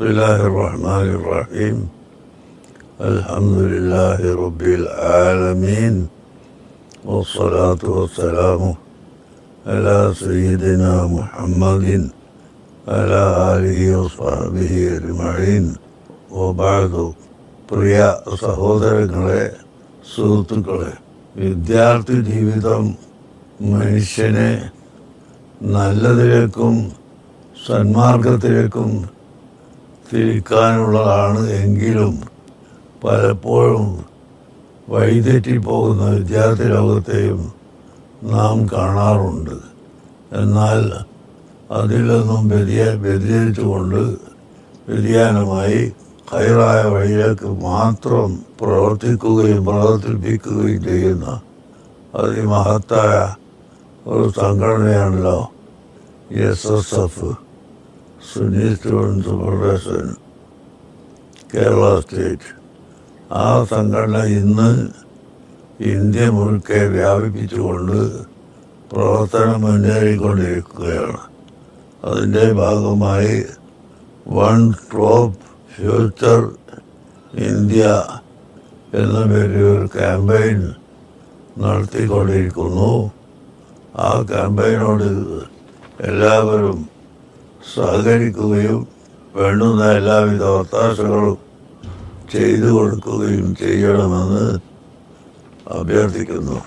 ബിസ്മില്ലാഹിർ റഹ്മാനിർ റഹീം. അൽഹംദുലില്ലാഹി റബ്ബിൽ ആലമീൻ. വസ്സലാത്തു വസ്സലാമു അലാ സയ്യിദിനാ മുഹമ്മദിൻ അലാ ആലിഹി വസ്വഹ്ബിഹി അജ്മഈൻ. വബഅദു. പ്രിയ സഹോദരങ്ങളെ, സുഹൃത്തുക്കളെ, വിദ്യാർത്ഥി ജീവിതം മനുഷ്യനെ നല്ലതിലേക്കും സന്മാർഗത്തിലേക്കും തിരിക്കാനുള്ളതാണ്. എങ്കിലും പലപ്പോഴും വഴിതെറ്റിപ്പോകുന്ന വിദ്യാർത്ഥി ലോകത്തെയും നാം കാണാറുണ്ട്. എന്നാൽ അതിലൊന്നും വ്യതിചലിച്ചുകൊണ്ട് വ്യതിയാനമായി ഹൈറായ വഴിയിലേക്ക് മാത്രം പ്രവർത്തിപ്പിക്കുകയും ചെയ്യുന്ന അതിമഹത്തായ ഒരു സംഘടനയാണല്ലോ SSF, Sunni students federation, Kerala state. ആ സംഘടന ഇന്ന് ഇന്ത്യ മുഴുക്കെ വ്യാപിപ്പിച്ചുകൊണ്ട് പ്രവർത്തനം മുന്നേറിക്കൊണ്ടിരിക്കുകയാണ്. അതിൻ്റെ ഭാഗമായി വൺ സ്റ്റോപ്പ് ഫ്യൂച്ചർ ഇന്ത്യ എന്ന പേരിൽ ഒരു ക്യാമ്പയിൻ നടത്തിക്കൊണ്ടിരിക്കുന്നു. ആ ക്യാമ്പയിനോട് എല്ലാവരും സഹകരിക്കുകയും വേണ്ടുന്ന എല്ലാവിധ ഒത്താശകളും ചെയ്തു കൊടുക്കുകയും ചെയ്യണമെന്ന് അഭ്യർത്ഥിക്കുന്നു.